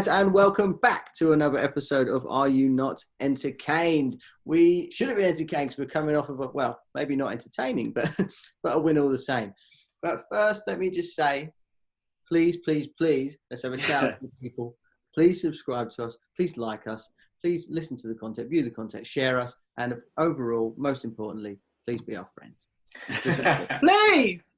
guys, and welcome back to another episode of Are You Not Entertained? We should have been entertained because we're coming off of a, well, maybe not entertaining, but a win all the same. But first, let me just say, please, let's have a shout out to the people. Please subscribe to us. Please like us. Please listen to the content, view the content, share us, and overall, most importantly, please be our friends. Please.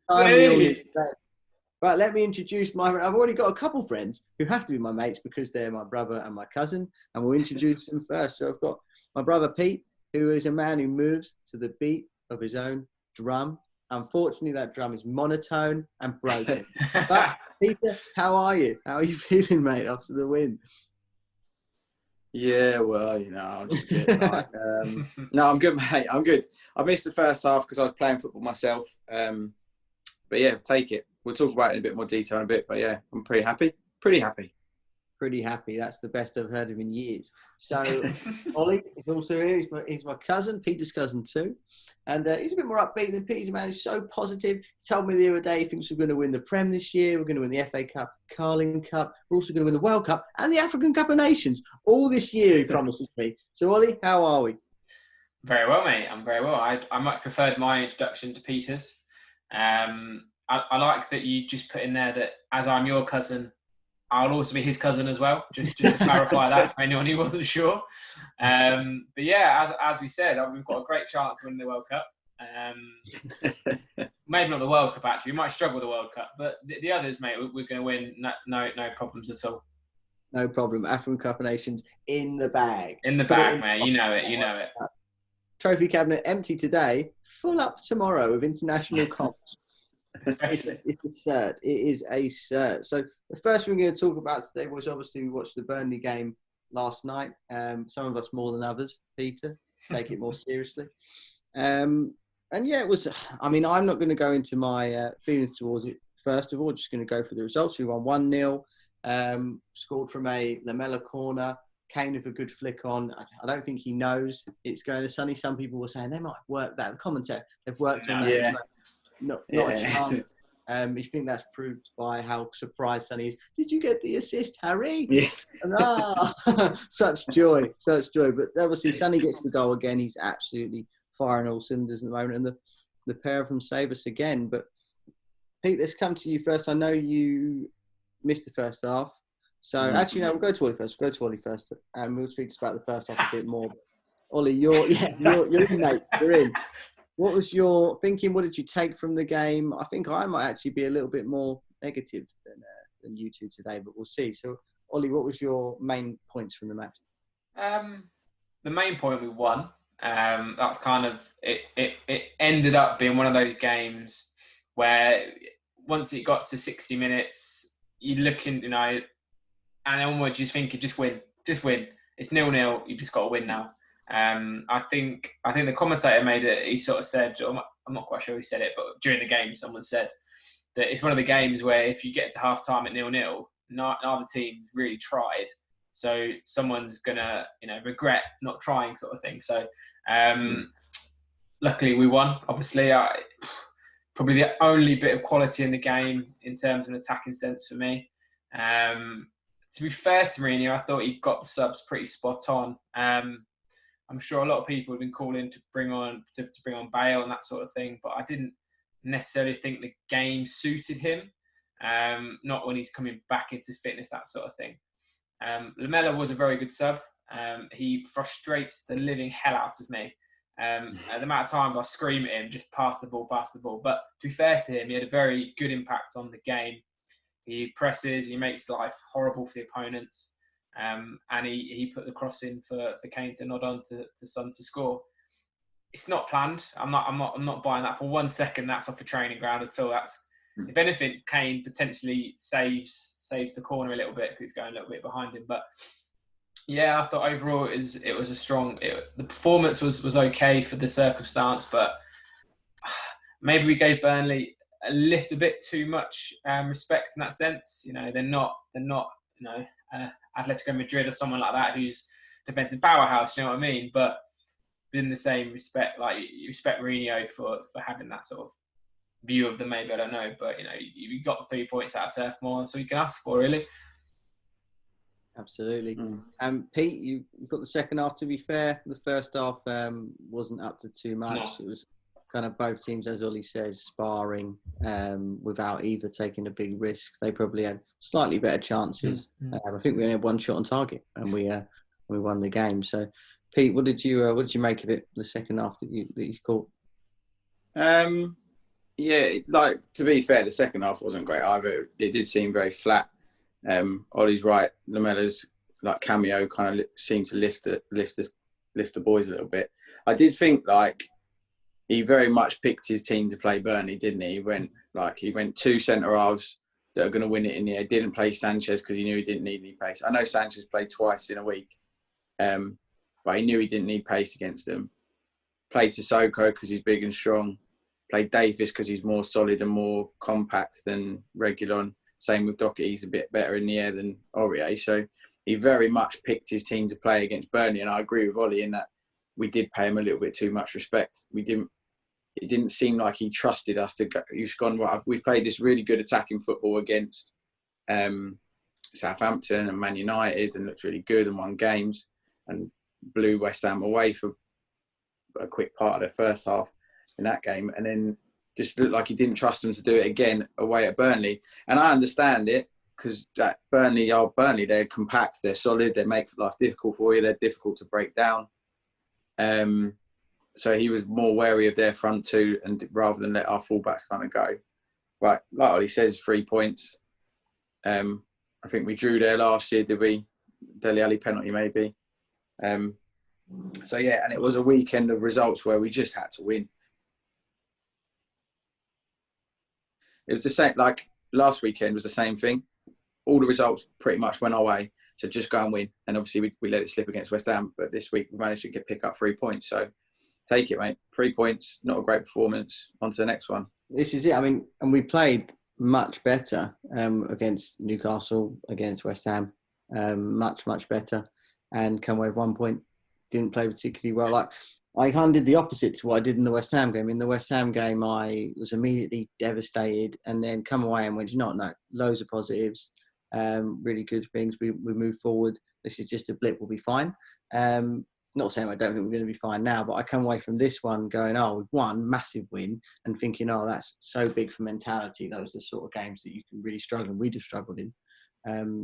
Right, let me introduce I've already got a couple friends who have to be my mates because they're my brother and my cousin, and we'll introduce them first. So I've got my brother Pete, who is a man who moves to the beat of his own drum. Unfortunately, that drum is monotone and broken. But Peter, how are you? How are you feeling, mate, after the win? Yeah, well, I'm just getting right. No, I'm good, mate. I'm good. I missed the first half because I was playing football myself. But yeah, take it. We'll talk about it in a bit more detail in a bit. But yeah, I'm pretty happy. Pretty happy. That's the best I've heard of in years. So Ollie is also here. He's my cousin, Peter's cousin too. And he's a bit more upbeat than Pete. He's a man who's so positive. He told me the other day he thinks we're going to win the Prem this year. We're going to win the FA Cup, Carling Cup. We're also going to win the World Cup and the African Cup of Nations. All this year, he promises me. So Ollie, how are we? Very well, mate. I'm very well. I much preferred my introduction to Peter's. I like that you just put in there that as I'm your cousin, I'll also be his cousin as well. Just to clarify that for anyone who wasn't sure. But yeah, as we said, we've got a great chance to win the World Cup. Maybe not the World Cup actually. We might struggle with the World Cup, but the others, mate, we're going to win. No problems at all. No problem. African Cup of Nations in the bag. In the bag, mate. You know it. Trophy cabinet empty today, full up tomorrow with international comps. It's a cert. It is a cert. So the first thing we're going to talk about today was obviously we watched the Burnley game last night. Some of us more than others. Peter, take it more seriously. And yeah, it was. I mean, I'm not going to go into my feelings towards it. First of all, just going to go for the results. We won 1-0. Scored from a Lamela corner. Kane with a good flick on. I don't think he knows it's going to Sonny. Some people were saying they might have worked that. The commentator, they've worked on that. Yeah. Not a chance. You think that's proved by how surprised Sonny is. Did you get the assist, Harry? Yeah. Such joy. But obviously, Sonny gets the goal again. He's absolutely firing all cylinders at the moment, and the pair of them save us again. But Pete, let's come to you first. I know you missed the first half. So actually, no, we'll go to Ollie first. And we'll speak about the first half a bit more. Ollie, you're in, mate. You're in. What was your thinking? What did you take from the game? I think I might actually be a little bit more negative than you two today, but we'll see. So, Ollie, what was your main points from the match? The main point, we won. That's kind of it ended up being one of those games where once it got to 60 minutes, you're looking, and onwards you're thinking, just win. It's 0-0. You've just got to win now. I think the commentator made it. He sort of said, I'm not quite sure who said it, but during the game, someone said that it's one of the games where if you get to half time at 0-0, neither team really tried. So someone's gonna, regret not trying, sort of thing. So, luckily we won. Obviously, probably the only bit of quality in the game in terms of an attacking sense for me. To be fair to Mourinho, I thought he got the subs pretty spot on. I'm sure a lot of people have been calling to bring on Bale and that sort of thing, but I didn't necessarily think the game suited him. Not when he's coming back into fitness, that sort of thing. Lamela was a very good sub. He frustrates the living hell out of me. The amount of times I scream at him, just pass the ball. But to be fair to him, he had a very good impact on the game. He presses, he makes life horrible for the opponents. And he put the cross in for Kane to nod on to Son to score. It's not planned. I'm not buying that for 1 second. That's off a training ground at all. That's, if anything, Kane potentially saves the corner a little bit because he's going a little bit behind him. But yeah, I thought overall it was a strong. The performance was okay for the circumstance, but maybe we gave Burnley a little bit too much respect in that sense. They're not Atletico Madrid or someone like that who's defensive powerhouse, you know what I mean? But in the same respect, like you respect Mourinho for having that sort of view of them, maybe, I don't know. But, you got 3 points out of Turf Moor, so you can ask for, really. Absolutely. Mm. Pete, you've got the second half. To be fair, the first half wasn't up to too much. No. It was kind of both teams, as Ollie says, sparring without either taking a big risk. They probably had slightly better chances. Mm. I think we only had one shot on target, and we won the game. So, Pete, what did you make of it? The second half that you caught? Yeah, like, to be fair, the second half wasn't great either. It did seem very flat. Ollie's right. Lamella's like cameo kind of seemed to lift the boys a little bit. I did think like he very much picked his team to play Burnley, didn't he? He went two centre halves that are going to win it in the air. Didn't play Sanchez because he knew he didn't need any pace. I know Sanchez played twice in a week, but he knew he didn't need pace against them. Played Sissoko because he's big and strong. Played Davis because he's more solid and more compact than Reguilon. Same with Doherty, he's a bit better in the air than Aurier. So he very much picked his team to play against Burnley. And I agree with Ollie in that we did pay him a little bit too much respect. It didn't seem like he trusted us to go. He's gone, right, we've played this really good attacking football against Southampton and Man United and looked really good and won games and blew West Ham away for a quick part of their first half in that game, and then just looked like he didn't trust them to do it again away at Burnley. And I understand it because Burnley, they're compact, they're solid, they make life difficult for you, they're difficult to break down. So he was more wary of their front two, and rather than let our fullbacks kind of go. Right, like Ollie says, 3 points. I think we drew there last year, did we? Dele Alli penalty maybe. So yeah, and it was a weekend of results where we just had to win. It was the same, like last weekend was the same thing. All the results pretty much went our way. So just go and win. And obviously we let it slip against West Ham. But this week we managed to pick up 3 points. So take it, mate. 3 points, not a great performance. On to the next one. This is it. I mean, and we played much better against Newcastle, against West Ham. Much, much better. And come away with 1 point. Didn't play particularly well. Like, I kind of did the opposite to what I did in the West Ham game. In the West Ham game, I was immediately devastated and then come away and went, no, loads of positives, really good things. We move forward. This is just a blip. We'll be fine. Not saying I don't think we're going to be fine now, but I come away from this one going, we've won, massive win, and thinking, that's so big for mentality. Those are the sort of games that you can really struggle. And we'd have struggled in.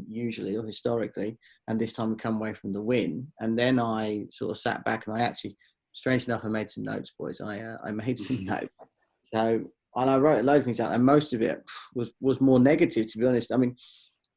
Usually or historically, and this time we come away from the win. And then I sort of sat back and I actually, strange enough, I made some notes, boys. I made some notes. So, and I wrote a load of things out, and most of it was more negative, to be honest. I mean,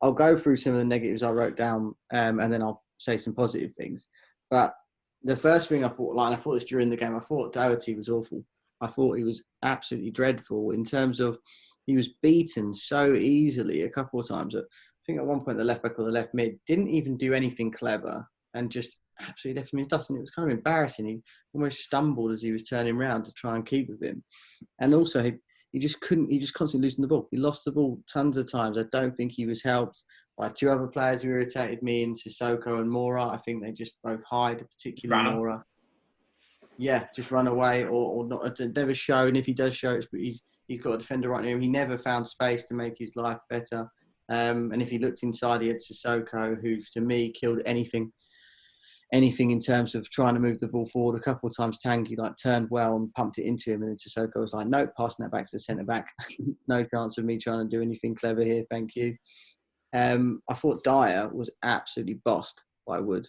I'll go through some of the negatives I wrote down, and then I'll say some positive things. But the first thing I thought this during the game, I thought Doherty was awful. I thought he was absolutely dreadful in terms of he was beaten so easily a couple of times. I think at one point the left back or the left mid didn't even do anything clever and just absolutely left him in his dust. And it was kind of embarrassing. He almost stumbled as he was turning around to try and keep with him. And also he just constantly losing the ball. He lost the ball tons of times. I don't think he was helped by two other players who irritated me in Sissoko and Mora. I think they just both hide, particularly Mora. Yeah, just run away or not. Never show. And if he does show, he's got a defender right near him. He never found space to make his life better. And if he looked inside, he had Sissoko, who to me killed anything in terms of trying to move the ball forward. A couple of times Tanguy turned well and pumped it into him, and then Sissoko was like, nope, passing that back to the centre back. No chance of me trying to do anything clever here, thank you. I thought Dyer was absolutely bossed by Wood.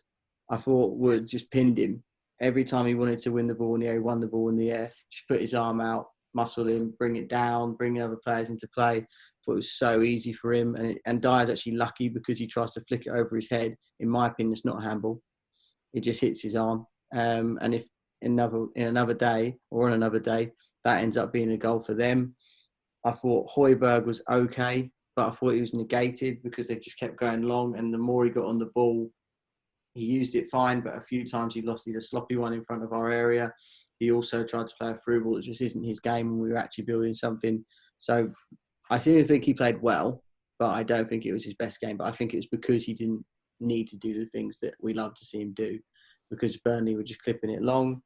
I thought Wood just pinned him. Every time he wanted to win the ball in the air, he won the ball in the air, just put his arm out, muscle him, bring it down, bring other players into play. I thought it was so easy for him. And Dyer's actually lucky because he tries to flick it over his head. In my opinion, it's not a handball. It just hits his arm. And if in another day, that ends up being a goal for them. I thought Højbjerg was okay, but I thought he was negated because they just kept going long. And the more he got on the ball, he used it fine, but a few times he lost either sloppy one in front of our area. He also tried to play a through ball that just isn't his game, and we were actually building something. So I still think he played well, but I don't think it was his best game. But I think it was because he didn't need to do the things that we love to see him do, because Burnley were just clipping it long.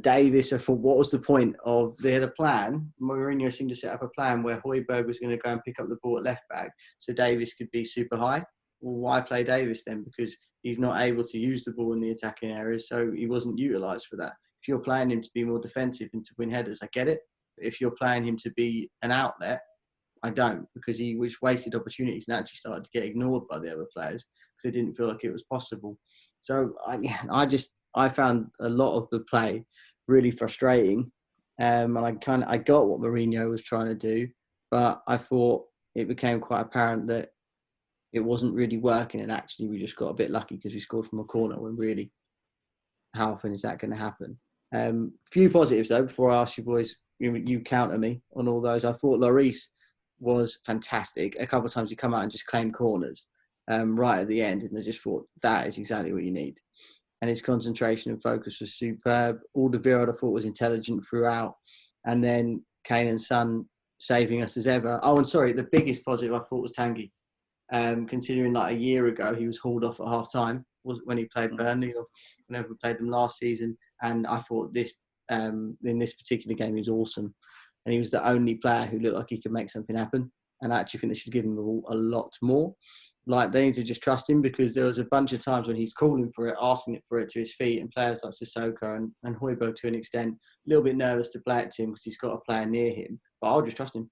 Davis, I thought, what was the point of, they had a plan. Mourinho seemed to set up a plan where Højbjerg was going to go and pick up the ball at left back so Davis could be super high. well, why play Davis then? Because he's not able to use the ball in the attacking areas, so he wasn't utilised for that. If you're playing him to be more defensive and to win headers, I get it. But if you're playing him to be an outlet, I don't, because he was wasted opportunities and actually started to get ignored by the other players because they didn't feel like it was possible. So I found a lot of the play really frustrating, and I got what Mourinho was trying to do, but I thought it became quite apparent that it wasn't really working, and actually we just got a bit lucky because we scored from a corner. When really, how often is that going to happen? Few positives though. Before I ask you boys, you counter me on all those. I thought Lloris was fantastic. A couple of times he come out and just claim corners right at the end, and I just thought that is exactly what you need. And his concentration and focus was superb. Alderweireld I thought was intelligent throughout, and then Kane and Son saving us as ever. Oh, and sorry, the biggest positive I thought was Tanguy. Considering like a year ago he was hauled off at half time was when he played Burnley or whenever we played them last season, and I thought this in this particular game he was awesome, and he was the only player who looked like he could make something happen, and I actually think they should give him a lot more. Like they need to just trust him, because there was a bunch of times when he's calling for it, asking it for it to his feet, and players like Sissoko and Højbjerg to an extent a little bit nervous to play it to him because he's got a player near him, but I'll just trust him.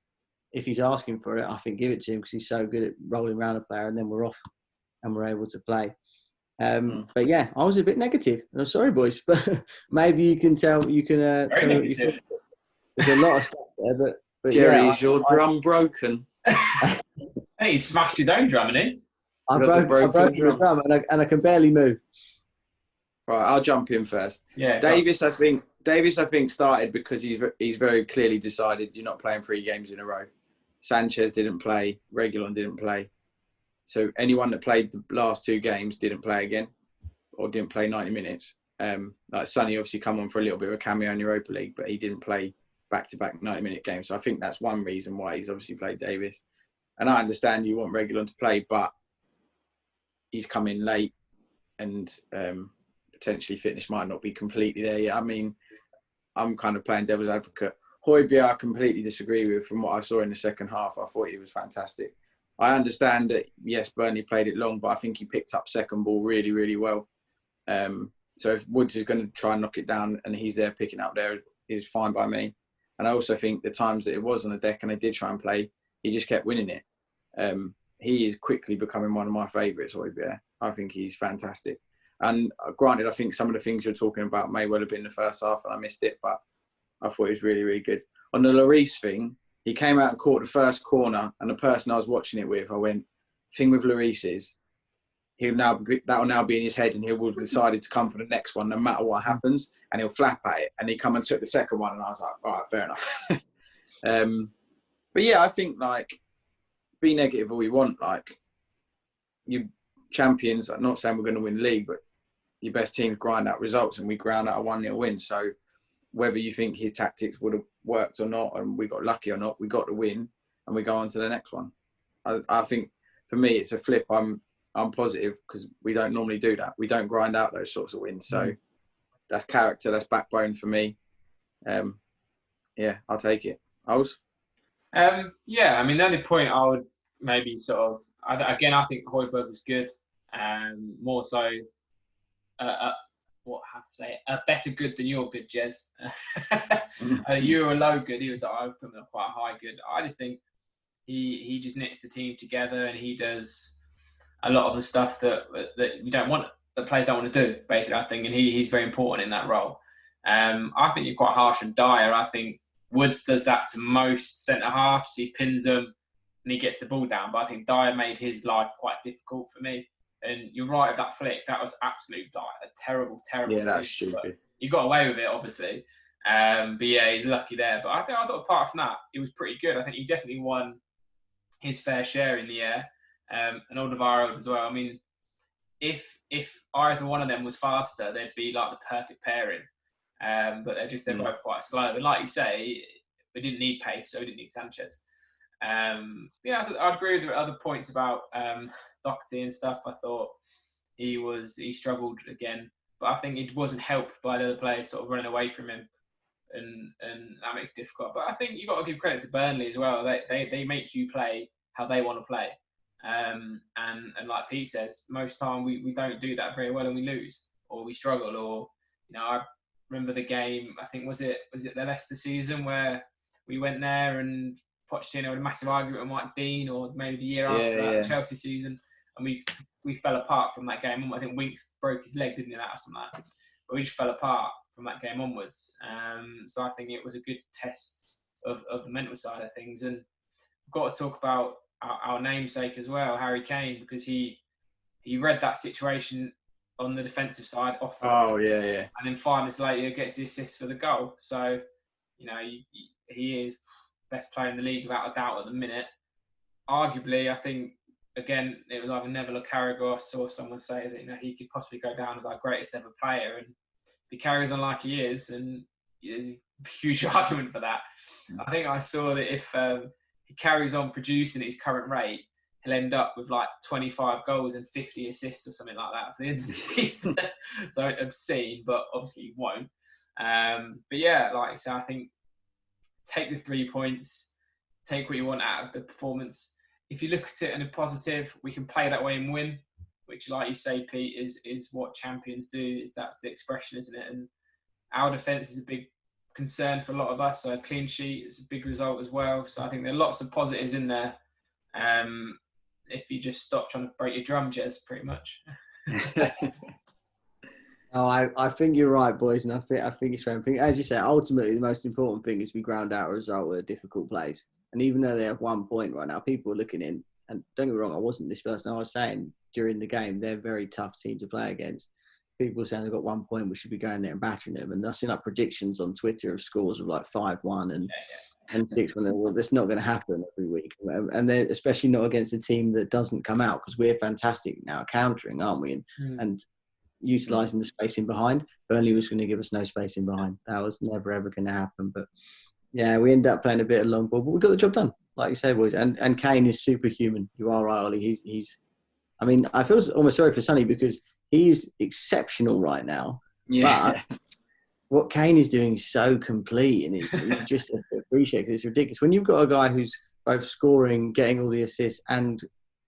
If he's asking for it, I think give it to him because he's so good at rolling around a player, and then we're off and we're able to play. But yeah, I was a bit negative. I'm sorry, boys, but maybe you can tell me what you think. There's a lot of stuff there, but Jerry, yeah, is your drum broken? Hey, he smashed his own drum, didn't he? I broke the drum and I can barely move. Right, I'll jump in first. Yeah, Davis, I think started because he's very clearly decided you're not playing 3 games in a row. Sanchez didn't play. Reguilon didn't play. So anyone that played the last 2 games didn't play again, or didn't play 90 minutes. Like Sonny obviously come on for a little bit of a cameo in Europa League, but he didn't play back-to-back 90-minute games. So I think that's one reason why he's obviously played Davis. And I understand you want Reguilon to play, but he's come in late, and potentially fitness might not be completely there yet. I mean, I'm kind of playing devil's advocate. Højbjerg, I completely disagree with. From what I saw in the second half, I thought he was fantastic. I understand that, yes, Burnley played it long, but I think he picked up second ball really, really well. So if Woods is going to try and knock it down and he's there picking up there, is fine by me. And I also think the times that it was on the deck and they did try and play, he just kept winning it. He is quickly becoming one of my favourites, Højbjerg. I think he's fantastic. And granted, I think some of the things you're talking about may well have been the first half and I missed it, but I thought he was really, really good. On the Lloris thing, he came out and caught the first corner, and the person I was watching it with, I went, thing with Lloris is, that will now be in his head, and he will have decided to come for the next one no matter what happens, and he'll flap at it. And he come and took the second one, and I was like, all right, fair enough. But yeah, I think, like, be negative all we want. Like, you champions, I'm not saying we're going to win the league, but your best teams grind out results, and we ground out a 1-0 win. So whether you think his tactics would have worked or not, and we got lucky or not, we got the win, and we go on to the next one. I think, for me, it's a flip. I'm positive because we don't normally do that. We don't grind out those sorts of wins. So that's character, that's backbone for me. Yeah, I'll take it. Oles? Yeah, I mean, the only point I would maybe sort of, I think Højbjerg was good. More so, a better good than your good, Jez. You were a low good. He was I would put him quite a high good. I just think he just knits the team together, and he does a lot of the stuff that you don't want, that players don't want to do, basically, I think, and he's very important in that role. I think you're quite harsh on Dyer. I think Woods does that to most centre-halves. He pins them and he gets the ball down, but I think Dyer made his life quite difficult for me. And you're right with that flick. That was absolutely a terrible. Yeah, that's stupid. He got away with it, obviously. But yeah, he's lucky there. But I thought apart from that, he was pretty good. I think he definitely won his fair share in the air. And Alderweireld as well. I mean, if either one of them was faster, they'd be like the perfect pairing. But they're both quite slow. And like you say, we didn't need pace, so we didn't need Sanchez. Yeah, so I'd agree with the other points about Doherty and stuff. I thought he struggled again, but I think it wasn't helped by the other players sort of running away from him, and that makes it difficult. But I think you got to give credit to Burnley as well. They make you play how they want to play, And like Pete says, most time we don't do that very well and we lose or we struggle. Or I remember the game. I think was it the Leicester season where we went there and Pochettino had a massive argument with Mike Dean, or maybe the year after that, the Chelsea season, and we fell apart from that game. I think Winks broke his leg, didn't he, that or something like that. But we just fell apart from that game onwards. So I think it was a good test of the mental side of things. And we've got to talk about our namesake as well, Harry Kane, because he read that situation on the defensive side off. And then 5 minutes later gets the assist for the goal. So, he is best player in the league without a doubt at the minute. Arguably, I think, again, it was either Neville or Carragher. I saw someone say that he could possibly go down as our greatest ever player. And if he carries on like he is, and there's a huge argument for that. I think I saw that if he carries on producing at his current rate, he'll end up with like 25 goals and 50 assists or something like that for the end of the season. So obscene, but obviously he won't. But yeah, like I said, I think take the 3 points, take what you want out of the performance. If you look at it in a positive, we can play that way and win, which, like you say, Pete, is what champions do. That's the expression, isn't it? And our defence is a big concern for a lot of us. So a clean sheet is a big result as well. So I think there are lots of positives in there. If you just stop trying to break your drum, Jez, pretty much. I think you're right, boys, and I think it's fair. I think, as you say, ultimately the most important thing is we ground out a result with a difficult place. And even though they have 1 point right now, people are looking in. And don't get me wrong, I wasn't this person. I was saying during the game they're a very tough team to play against. People saying they've got 1 point, we should be going there and battering them. And I've seen like predictions on Twitter of scores of like 5-1 and 6-1. Well, that's not going to happen every week, and they're especially not against a team that doesn't come out, because we're fantastic now at countering, aren't we? And utilising the space in behind. Burnley was going to give us no space in behind. That was never ever going to happen. But yeah, we ended up playing a bit of long ball, but we got the job done, like you said, boys. And Kane is superhuman. You are right, Ollie. He's. I mean, I feel almost sorry for Sonny because he's exceptional right now. Yeah. But what Kane is doing is so complete, and it's you just appreciate it. It's ridiculous when you've got a guy who's both scoring, getting all the assists, and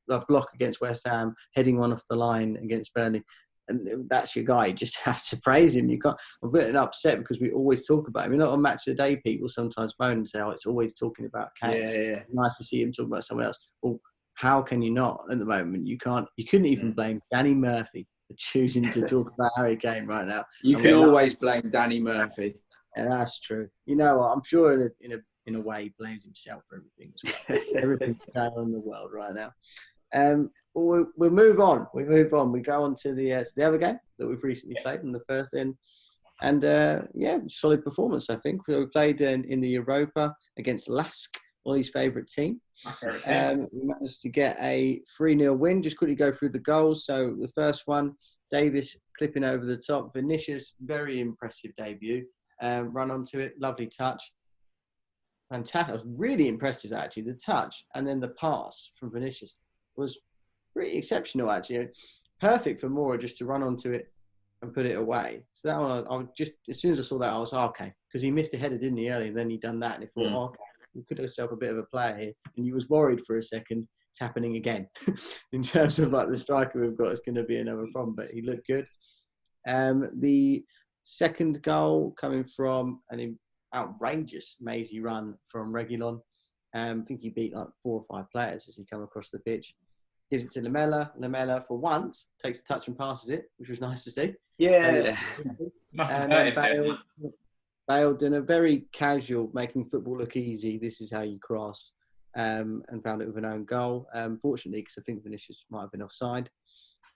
a block against West Ham, heading one off the line against Burnley. And that's your guy. You just have to praise him. You can't. I'm a bit upset because we always talk about him. You know, on Match of the Day, people sometimes moan and say, "Oh, it's always talking about Kane." Yeah. It's nice to see him talk about someone else. Well, how can you not at the moment? You can't. You couldn't even blame Danny Murphy for choosing to talk about Harry Kane right now. You can always blame Danny Murphy. Yeah, that's true. You know what? I'm sure in a way he blames himself for everything as well. Everything's going on in the world right now. We'll move on. We go on to the other game that we've recently played in the first end. And solid performance, I think. We played in the Europa against Lask, Ollie's favourite team. We managed to get a 3-0 win. Just quickly go through the goals. So the first one, Davis clipping over the top. Vinicius, very impressive debut. Run onto it, lovely touch. Fantastic. I was really impressed with that, actually. The touch and then the pass from Vinicius was pretty exceptional, actually. Perfect for Moura just to run onto it and put it away. So that one, I just, as soon as I saw that, I was okay. Because he missed a header, didn't he, earlier? And then he done that, and he thought, okay, we could have yourself a bit of a player here. And you was worried for a second it's happening again. In terms of like the striker we've got, it's going to be another problem. But he looked good. The second goal coming from an outrageous mazy run from Reguilon. I think he beat like 4 or 5 players as he come across the pitch. Gives it to Lamela. Lamela, for once, takes a touch and passes it, which was nice to see. Yeah. Must have hurt him. Bale doing a very casual, making football look easy. This is how you cross. And found it with an own goal. Fortunately, because I think Vinicius might have been offside.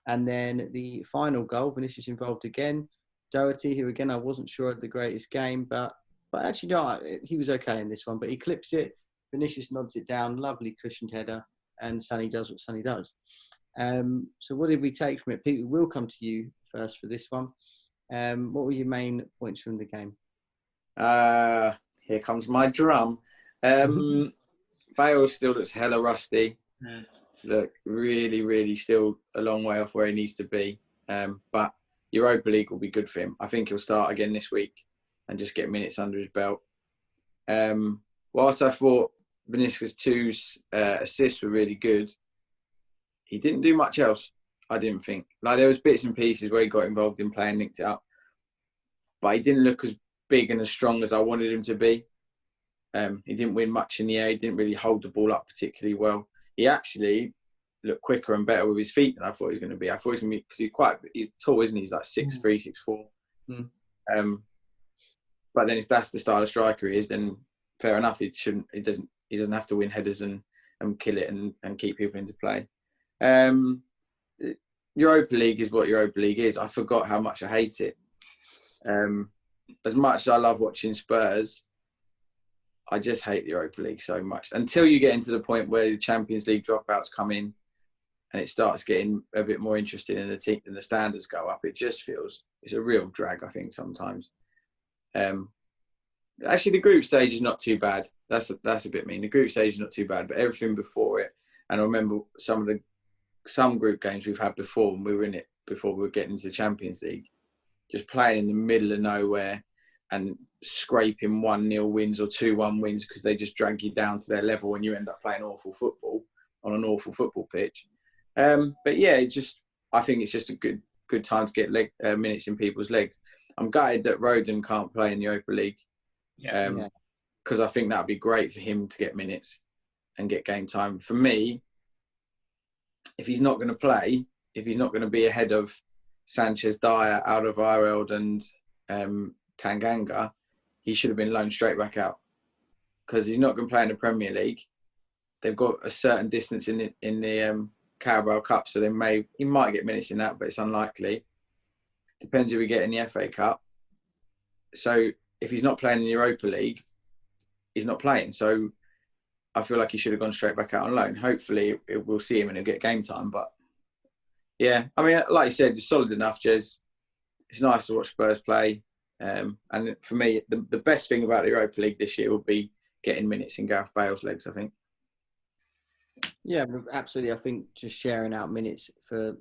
And then the final goal, Vinicius involved again. Doherty, who again I wasn't sure had the greatest game, but actually no, he was okay in this one. But he clips it. Vinicius nods it down. Lovely cushioned header. And Sonny does what Sonny does. So what did we take from it? Pete, we'll come to you first for this one. What were your main points from the game? Here comes my drum. Bale still looks hella rusty. Look, really, really still a long way off where he needs to be. But Europa League will be good for him. I think he'll start again this week and just get minutes under his belt. Whilst I thought Vinicius' 2 assists were really good, he didn't do much else. I didn't think. Like, there was bits and pieces where he got involved in play and nicked it up, but he didn't look as big and as strong as I wanted him to be. He didn't win much in the air. He didn't really hold the ball up particularly well. He actually looked quicker and better with his feet than I thought he was going to be. I thought he was going to be, because he's tall, isn't he? He's like 6'3", 6'4". But then if that's the style of striker he is, then fair enough. He doesn't have to win headers and kill it and keep people into play. Europa League is what Europa League is. I forgot how much I hate it. As much as I love watching Spurs, I just hate the Europa League so much. Until you get into the point where the Champions League dropouts come in and it starts getting a bit more interesting and the standards go up, it just feels it's a real drag, I think, sometimes. Actually, the group stage is not too bad. That's a bit mean. The group stage is not too bad, but everything before it, and I remember some group games we've had before when we were in it, before we were getting into the Champions League, just playing in the middle of nowhere and scraping 1-0 wins or 2-1 wins because they just drag you down to their level and you end up playing awful football on an awful football pitch. But yeah, I think it's just a good time to get minutes in people's legs. I'm gutted that Rodon can't play in the Europa League, because I think that would be great for him to get minutes and get game time. For me, if he's not going to play, if he's not going to be ahead of Sanchez, Dyer, Alderweireld and Tanganga, he should have been loaned straight back out, because he's not going to play in the Premier League. They've got a certain distance in the Carabao Cup, so he might get minutes in that, but it's unlikely. Depends who we get in the FA Cup. So if he's not playing in the Europa League, he's not playing. So I feel like he should have gone straight back out on loan. Hopefully we'll see him and he'll get game time. But yeah, I mean, like you said, it's solid enough, Jez. It's nice to watch Spurs play. And for me, the best thing about the Europa League this year will be getting minutes in Gareth Bale's legs, I think. Yeah, absolutely. I think just sharing out minutes for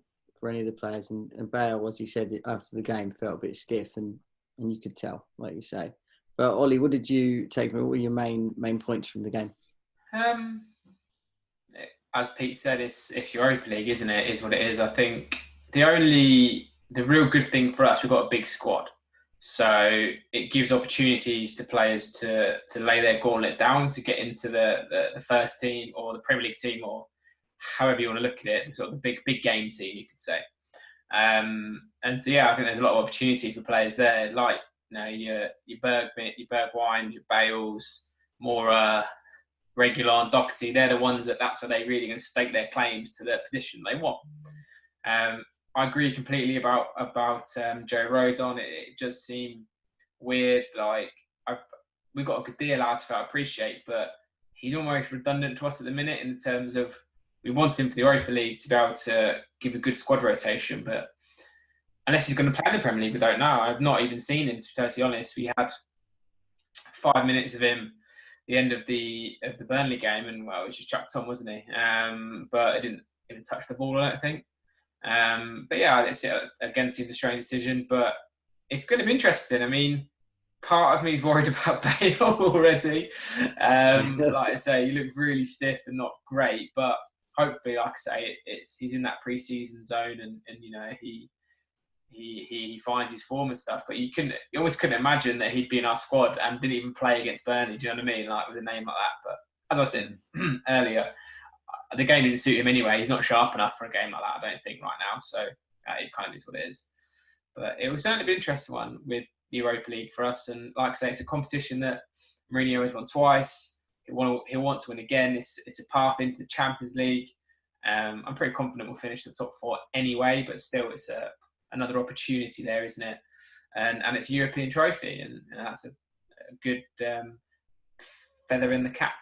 any of the players. And Bale, as he said after the game, felt a bit stiff and you could tell, like you say. But Ollie, what did you take? What were your main points from the game? As Pete said, it's Europa League, isn't it? It is what it is. I think the real good thing for us, we've got a big squad. So it gives opportunities to players to lay their gauntlet down to get into the first team or the Premier League team, or however you want to look at it, sort of the big game team, you could say. And so yeah, I think there's a lot of opportunity for players there, like your Bergwijn, your Bales, Moura, Reguilon, Doherty. They're the ones that's where they're really going to stake their claims to the position they want. I agree completely about Joe Rodon. It just seemed weird. Like we got a good deal out of it, I appreciate, but he's almost redundant to us at the minute in terms of we want him for the Europa League to be able to give a good squad rotation. But unless he's going to play in the Premier League, we don't know. I've not even seen him, to be totally honest. We had 5 minutes of him at the end of the Burnley game, and well, it was just chucked on, wasn't he? But it didn't even touch the ball, I don't think. But yeah, it's again seems a strange decision, but it's going to be interesting. I mean, part of me is worried about Bale already. Like I say, he looked really stiff and not great, but hopefully, like I say, he's in that pre-season zone, and he finds his form and stuff. But you always couldn't imagine that he'd be in our squad and didn't even play against Burnley. Do you know what I mean? Like with a name like that. But as I said earlier, the game didn't suit him anyway. He's not sharp enough for a game like that, I don't think, right now. So it kind of is what it is. But it was certainly an interesting one with the Europa League for us. And like I say, it's a competition that Mourinho has won twice. He'll want to win again. It's a path into the Champions League. I'm pretty confident we'll finish the top 4 anyway, but still it's another opportunity there, isn't it? And it's a European trophy, and that's a good feather in the cap.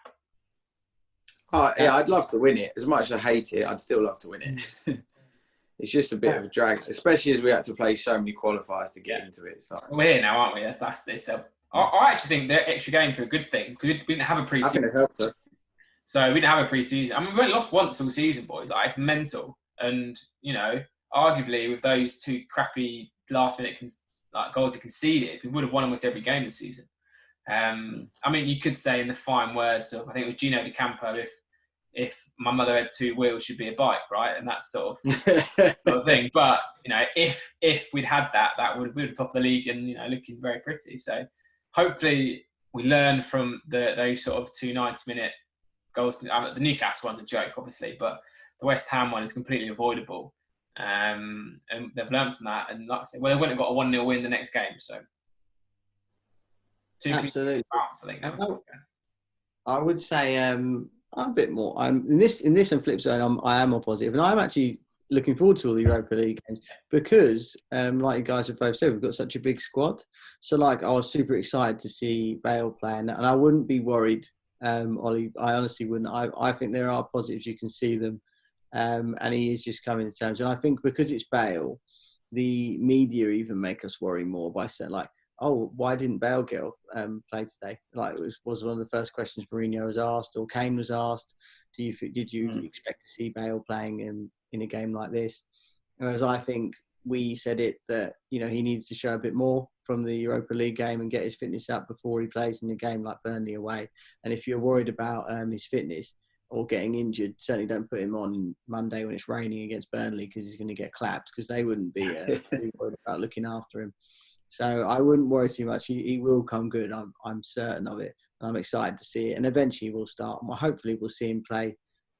Oh, yeah, I'd love to win it. As much as I hate it, I'd still love to win it. It's just a bit of a drag, especially as we had to play so many qualifiers to get into it. So. We're here now, aren't we? I actually think the extra games are a good thing, because we didn't have a pre-season. I think it helped us. So we didn't have a pre-season. I mean, we only lost once all season, boys. Like, it's mental. And, arguably with those 2 crappy last-minute goals we conceded, we would have won almost every game this season. I mean, you could say in the fine words of, I think it was Gino Di Campo, if my mother had 2 wheels, she'd be a bike, right? And that's sort of thing. But if we'd had that would be the top of the league and looking very pretty. So hopefully we learn from those sort of 2 90-minute goals. The Newcastle one's a joke, obviously, but the West Ham one is completely avoidable. And they've learned from that. And like I said, they wouldn't have got a 1-0 win the next game. So absolutely. Bounce, I think. I would say I'm a bit more. I'm in this and flip zone. I am more positive, and I'm actually looking forward to all the Europa League games because, like you guys have both said, we've got such a big squad. So, I was super excited to see Bale playing, and I wouldn't be worried, Ollie. I honestly wouldn't. I think there are positives. You can see them, and he is just coming to terms. And I think because it's Bale, the media even make us worry more by saying oh, why didn't Bale get play today? It was one of the first questions Mourinho was asked, or Kane was asked. Did you expect to see Bale playing in a game like this? Whereas I think we said that he needs to show a bit more from the Europa League game and get his fitness up before he plays in a game like Burnley away. And if you're worried about his fitness or getting injured, certainly don't put him on Monday when it's raining against Burnley because he's going to get clapped, because they wouldn't be too worried about looking after him. So I wouldn't worry too much. He will come good. I'm certain of it. I'm excited to see it. And eventually we'll start. Hopefully we'll see him play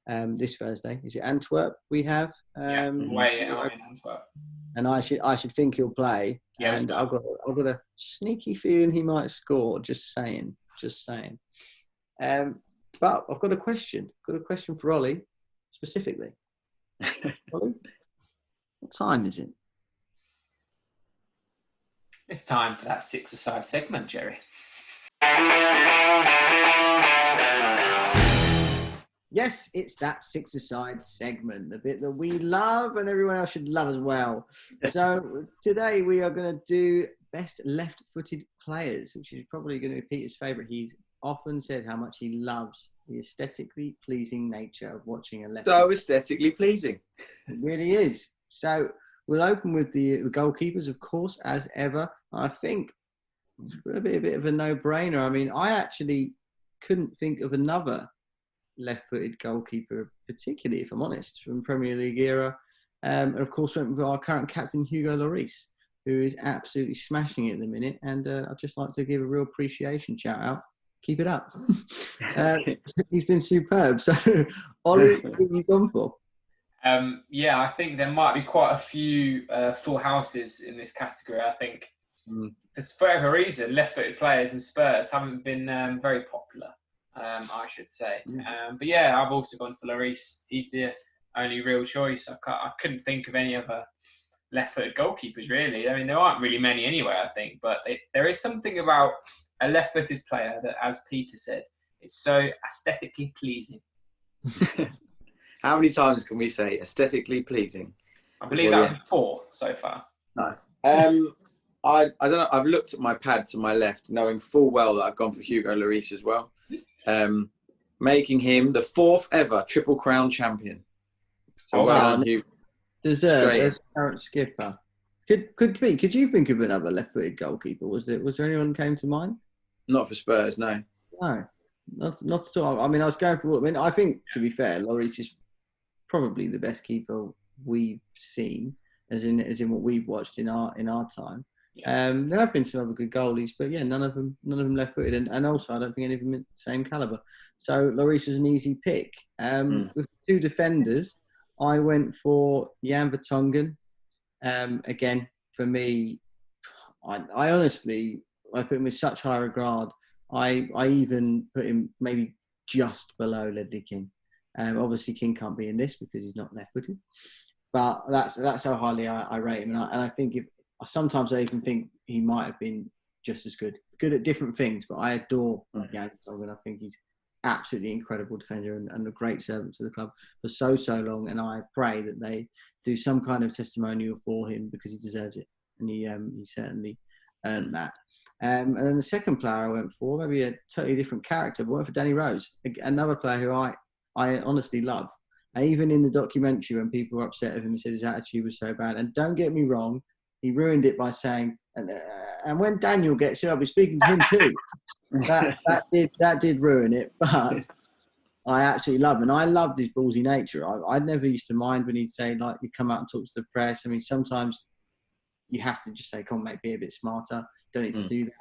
this Thursday. Is it Antwerp we have? Away in Antwerp. And I should think he'll play. Yeah, and I've got a sneaky feeling he might score. Just saying. But I've got a question. For Ollie, specifically. Ollie, what time is it? It's time for that six-a-side segment, Jerry. Yes, it's that six-a-side segment, the bit that we love and everyone else should love as well. So today we are going to do best left-footed players, which is probably going to be Peter's favourite. He's often said how much he loves the aesthetically pleasing nature of watching a left. So aesthetically pleasing. It really is. So we'll open with the goalkeepers, of course, as ever. I think it's going to be a bit of a no-brainer. I mean, I actually couldn't think of another left-footed goalkeeper, particularly, if I'm honest, from Premier League era. And of course, went with our current captain, Hugo Lloris, who is absolutely smashing it at the minute. And I'd just like to give a real appreciation shout-out. Keep it up. He's been superb. So, Ollie, what have you gone for? I think there might be quite a few full houses in this category. I think for whatever reason, left-footed players in Spurs haven't been very popular, I should say. But yeah, I've also gone for Lloris. He's the only real choice. I couldn't think of any other left-footed goalkeepers, really. I mean, there aren't really many anyway, I think. But there is something about a left-footed player that, as Peter said, is so aesthetically pleasing. How many times can we say aesthetically pleasing? I believe that would be 4 so far. Nice. I don't know. I've looked at my pad to my left, knowing full well that I've gone for Hugo Lloris as well, making him the 4th ever Triple Crown champion. So well done, Hugo. Deserved as current skipper. Could you think of another left-footed goalkeeper? Was there anyone that came to mind? Not for Spurs, no. No, not at all. I mean, I was going for. I mean, I think to be fair, Lloris is probably the best keeper we've seen, as in what we've watched in our time. Yeah. There have been some other good goalies, but yeah, none of them left-footed, and also I don't think any of them are the same caliber. So Lloris was an easy pick. With 2 defenders, I went for Jan Vertonghen. Again, for me, I honestly put him with such high regard. I even put him maybe just below Ledley King. Obviously, King can't be in this because he's not left-footed. But that's how highly I rate him. And I think sometimes I even think he might have been just as good at different things. But I adore Jan Vertonghen. I think he's absolutely incredible defender and a great servant to the club for so long. And I pray that they do some kind of testimonial for him because he deserves it. And he certainly earned that. And then the second player I went for, maybe a totally different character, but I went for Danny Rose, another player who I honestly love. And even in the documentary, when people were upset with him and said his attitude was so bad, and don't get me wrong, he ruined it by saying, and when Daniel gets here, I'll be speaking to him too. That did ruin it. But I absolutely love him. And I loved his ballsy nature. I never used to mind when he'd say, like, he'd come out and talk to the press. I mean, sometimes you have to just say, come on, mate, be a bit smarter. Don't need to do that.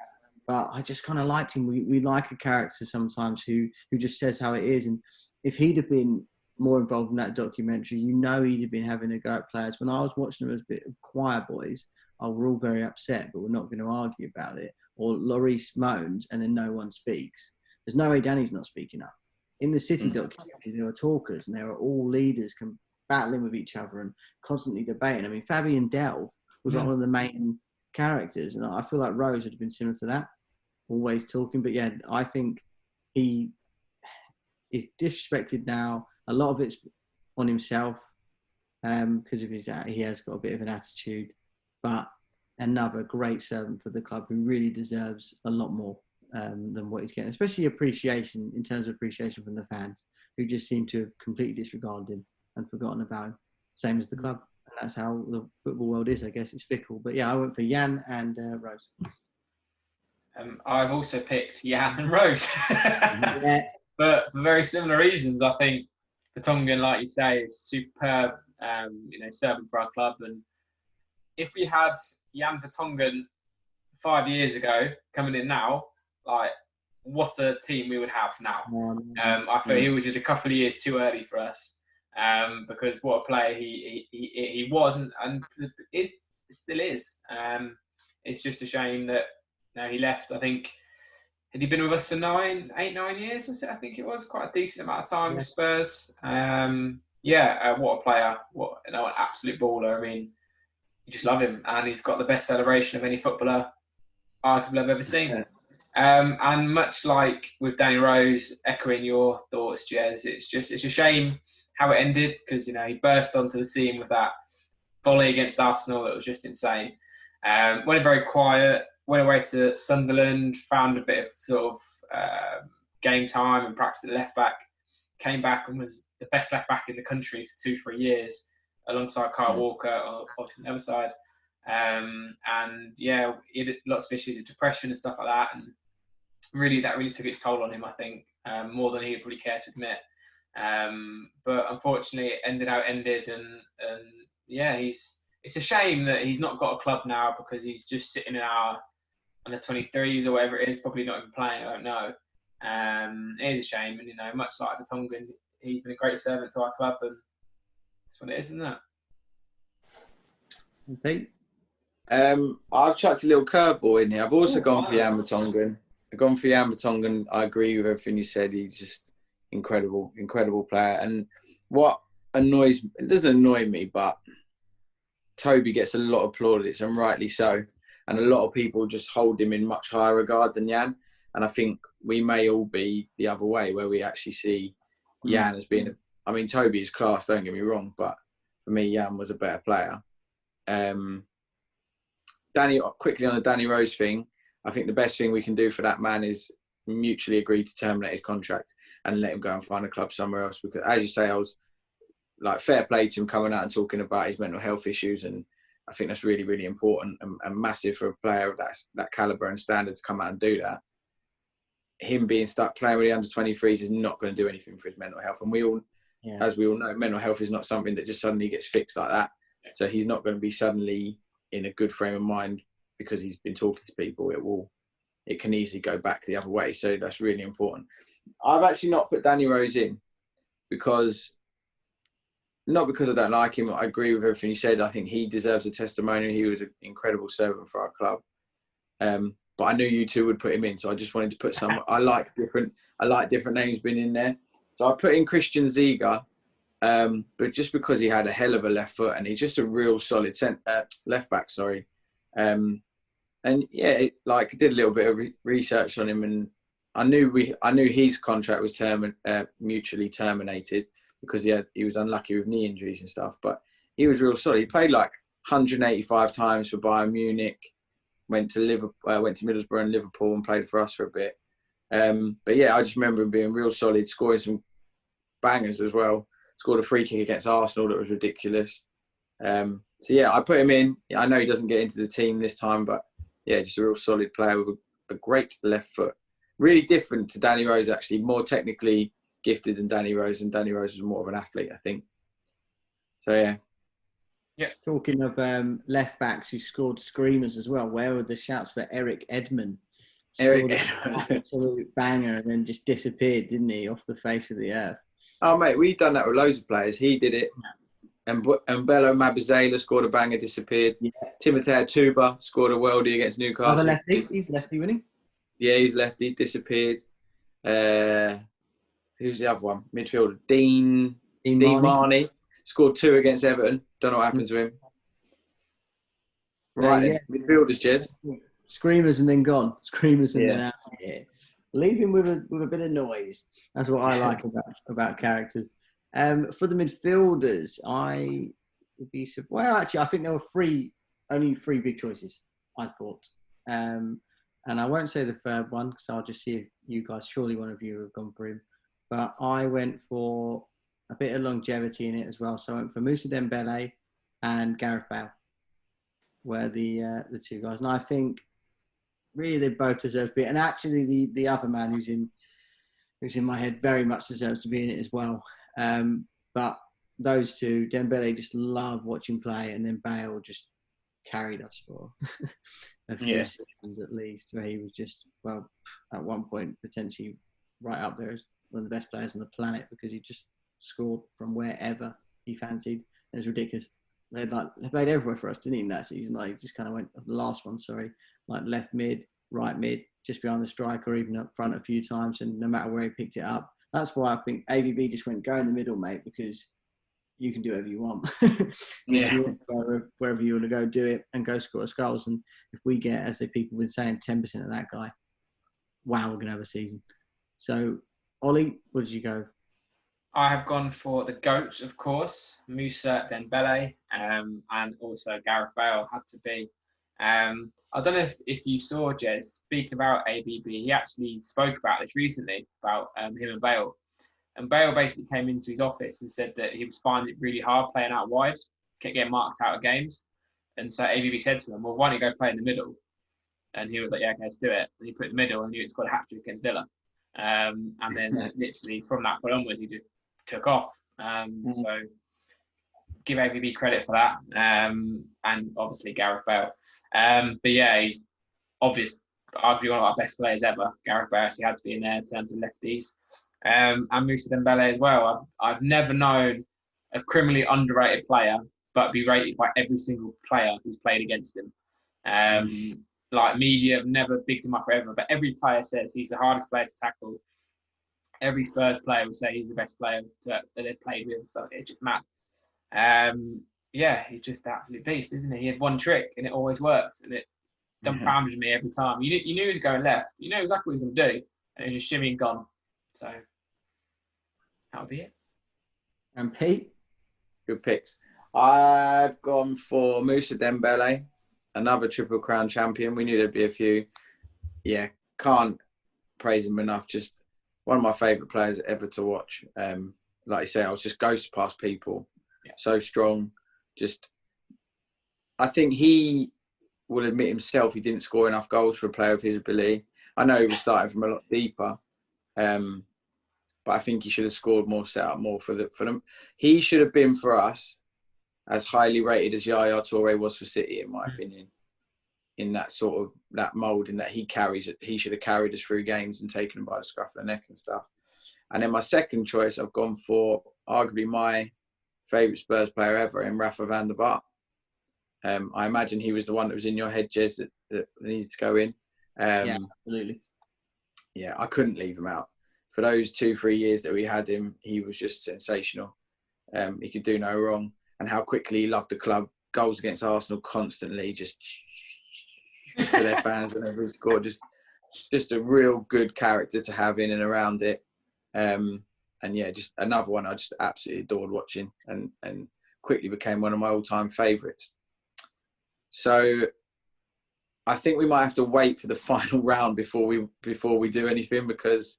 But I just kind of liked him. We like a character sometimes who just says how it is. And if he'd have been more involved in that documentary, you know he'd have been having a go at players. When I was watching them as a bit of choir boys, we're all very upset, but we're not going to argue about it. Or Lloris moans and then no one speaks. There's no way Danny's not speaking up. In the City documentary, there are talkers and there are all leaders battling with each other and constantly debating. I mean, Fabian Delph was like one of the main characters, and I feel like Rose would have been similar to that, always talking. But yeah, I think he is disrespected now. A lot of it's on himself because of he has got a bit of an attitude, but another great servant for the club who really deserves a lot more than what he's getting, especially appreciation in terms of appreciation from the fans who just seem to have completely disregarded him and forgotten about him, same as the club. And that's how the football world is, I guess. It's fickle. But yeah, I went for Jan and Rose. I've also picked Jan and Rose. Yeah. But for very similar reasons. I think Vertonghen, like you say, is superb, servant for our club. And if we had Jan Vertonghen 5 years ago coming in now, like, what a team we would have now. I feel he was just a couple of years too early for us, because what a player he was and still is. It's just a shame that he left. I think, had he been with us for 9 years? Was it? I think it was quite a decent amount of time with Spurs. What a player! What an absolute baller. I mean, you just love him, and he's got the best celebration of any footballer arguably I've ever seen. And much like with Danny Rose, echoing your thoughts, Jez, it's a shame how it ended, because he burst onto the scene with that volley against Arsenal that was just insane. Went very quiet, went away to Sunderland, found a bit of sort of game time and practice at left back, came back and was the best left back in the country for 2-3 years, alongside Kyle Walker on the other side. He had lots of issues with depression and stuff like that, and that really took its toll on him, I think, more than he'd probably care to admit. But unfortunately, it ended, and it's a shame that he's not got a club now, because he's just sitting in our under 23s or whatever it is, probably not even playing. I don't know. It is a shame, and much like Vertonghen, he's been a great servant to our club, and that's what it is, isn't it? Pete? I've chucked a little curveball in here. I've also gone for Jan Vertonghen. I agree with everything you said. He's just incredible player. And what it doesn't annoy me, but Toby gets a lot of plaudits, and rightly so. And a lot of people just hold him in much higher regard than Jan. And I think we may all be the other way, where we actually see Jan as being Toby is class, don't get me wrong, but for me, Jan was a better player. Danny, quickly on the Danny Rose thing, I think the best thing we can do for that man is mutually agree to terminate his contract and let him go and find a club somewhere else. Because, as you say, I was like, fair play to him coming out and talking about his mental health issues, and I think that's really, really important and massive for a player of that calibre and standard to come out and do that. Him being stuck playing with the under-23s is not going to do anything for his mental health. And we all, as we all know, mental health is not something that just suddenly gets fixed like that. So he's not going to be suddenly in a good frame of mind because he's been talking to people. It can easily go back the other way. So that's really important. I've actually not put Danny Rose in not because I don't like him. I agree with everything you said. I think he deserves a testimonial. He was an incredible servant for our club. But I knew you two would put him in, so I just wanted to put some. I like different names being in there. So I put in Christian Ziege, but just because he had a hell of a left foot and he's just a real solid left back. Sorry, and yeah, I did a little bit of research on him, and I knew his contract was mutually terminated because he was unlucky with knee injuries and stuff. But he was real solid. He played 185 times for Bayern Munich. Went to Middlesbrough and Liverpool and played for us for a bit. But yeah, I just remember him being real solid, scoring some bangers as well. Scored a free kick against Arsenal that was ridiculous. So yeah, I put him in. I know he doesn't get into the team this time, but yeah, just a real solid player with a great left foot. Really different to Danny Rose, actually. More technically gifted than Danny Rose, and Danny Rose was more of an athlete, I think. So, yeah. Yeah. Talking of left backs who scored screamers as well, where were the shouts for Eric Edman? Eric Scored an absolute banger and then just disappeared, didn't he, off the face of the earth? Oh, mate, we've done that with loads of players. He did it. And Bello Mabazela scored a banger, disappeared. Yeah. Timothée Tuba scored a worldie against Newcastle. Other lefty, he's lefty, winning. Yeah, he's lefty, disappeared. Who's the other one? Midfielder. Dean Marnie scored 2 against Everton. Don't know what happened to him. Right, midfielders, Jez. Screamers and then gone. Screamers and then out of here. Leave him with a bit of noise. That's what I like about characters. For the midfielders, I would be well. Actually, I think there were only three big choices. I thought, and I won't say the third one because I'll just see if you guys. Surely one of you have gone for him, but I went for a bit of longevity in it as well. So I went for Moussa Dembele and Gareth Bale, were the two guys, and I think really they both deserve to be. And actually, the other man who's in my head very much deserves to be in it as well. But those two, Dembele just loved watching play, and then Bale just carried us for a few seasons at least, where he was just, well, at one point potentially right up there as one of the best players on the planet because he just scored from wherever he fancied. It was ridiculous. They played everywhere for us, didn't he, in that season? Like, just kind of went, the last one, like left mid, right mid, just behind the striker, even up front a few times, and no matter where he picked it up. That's why I think AVB just went, go in the middle, mate, because you can do whatever you want. Wherever you want to go, do it and go score us goals. And if we get, as the people have been saying, 10% of that guy, wow, we're going to have a season. So, Ollie, what did you go? I have gone for the GOAT, of course, Moussa Dembele, and also Gareth Bale had to be. I don't know if you saw Jez speak about AVB. He actually spoke about this recently, about him and Bale. And Bale basically came into his office and said that he was finding it really hard playing out wide, kept getting marked out of games. And so AVB said to him, well, why don't you go play in the middle? And he was like, yeah, okay, let's do it. And he put in the middle and he scored a hat-trick against Villa. And then literally from that point onwards, he just took off. So give AVB credit for that. And obviously Gareth Bale. But yeah, he's obviously arguably one of our best players ever. Gareth Bale, so he had to be in there in terms of lefties. And Moussa Dembele as well. I've never known a criminally underrated player but be rated by every single player who's played against him. Like media have never bigged him up forever, but every player says he's the hardest player to tackle. Every Spurs player will say he's the best player that they've played with. So it's just mad. Yeah, he's just an absolute beast, isn't he? He had one trick and it always works, and it dumbfounded me every time. You knew he was going left. You knew exactly what he was going to do, and it was just shimmy and gone. So that would be it. And Pete? Good picks. I've gone for Moussa Dembele, another Triple Crown champion. We knew there'd be a few. Yeah, can't praise him enough. Just one of my favourite players ever to watch. Like you say, I was just ghost past people. Yeah. So strong. I think he will admit himself he didn't score enough goals for a player of his ability. I know he was starting from a lot deeper. But I think he should have scored more, set up more for them. He should have been for us as highly rated as Yaya Toure was for City, in my opinion. In that sort of that mould, in that he should have carried us through games and taken them by the scruff of the neck and stuff. And then my second choice, I've gone for arguably my favourite Spurs player ever, in Rafa van der Vaart. I imagine he was the one that was in your head, Jez, that needed to go in. Yeah, absolutely. Yeah, I couldn't leave him out. For those 2-3 years that we had him, he was just sensational. He could do no wrong. And how quickly he loved the club. Goals against Arsenal constantly, just to their fans whenever he scored. Just a real good character to have in and around it. And yeah, just another one I just absolutely adored watching, and quickly became one of my all-time favourites. So I think we might have to wait for the final round before we do anything, because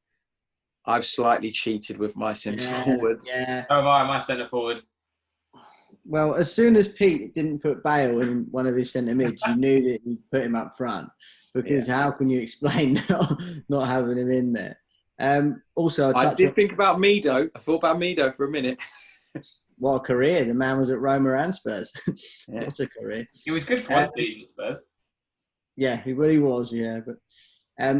I've slightly cheated with my centre forward. Yeah. Oh, right, my centre forward. Well, as soon as Pete didn't put Bale in one of his centre mids, you knew that he'd put him up front. Because how can you explain not having him in there? Also, I did think about Mido. I thought about Mido for a minute. What a career. The man was at Roma and Spurs. Yeah. What a career. He was good for one season at Spurs. Yeah, he really was, yeah. But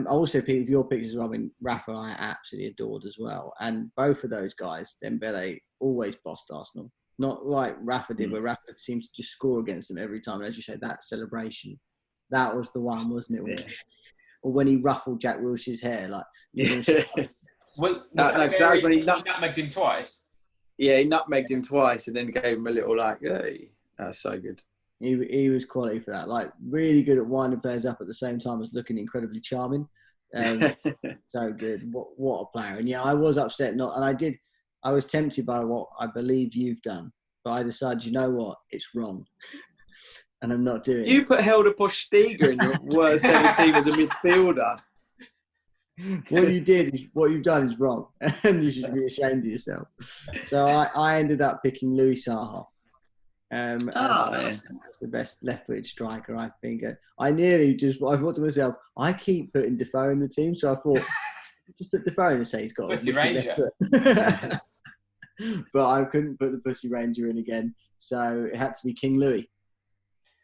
also, Pete, with your picks as well, I mean, Rafa I absolutely adored as well. And both of those guys, Dembele, always bossed Arsenal. Not like Rafa did, where Rafa seems to just score against them every time. And as you said, that celebration, that was the one, wasn't it? Yeah. Or when he ruffled Jack Wilshere's hair, like. Yeah. Well, that was when he nutmegged him twice. Yeah, he nutmegged him twice and then gave him a little like, hey, that's so good. He was quality for that. Like, really good at winding players up at the same time as looking incredibly charming. So good. What a player. And yeah, I was upset I was tempted by what I believe you've done, but I decided, you know what, it's wrong. And I'm not doing it. You put Helder Postiga in your worst ever team as a midfielder. What you've done is wrong, and you should be ashamed of yourself. So I ended up picking Louis Saha. That's the best left-footed striker, I think. I thought to myself, I keep putting Defoe in the team, so I thought, just put Defoe in and say he's got Pussy Ranger. But I couldn't put the Pussy Ranger in again, so it had to be King Louis.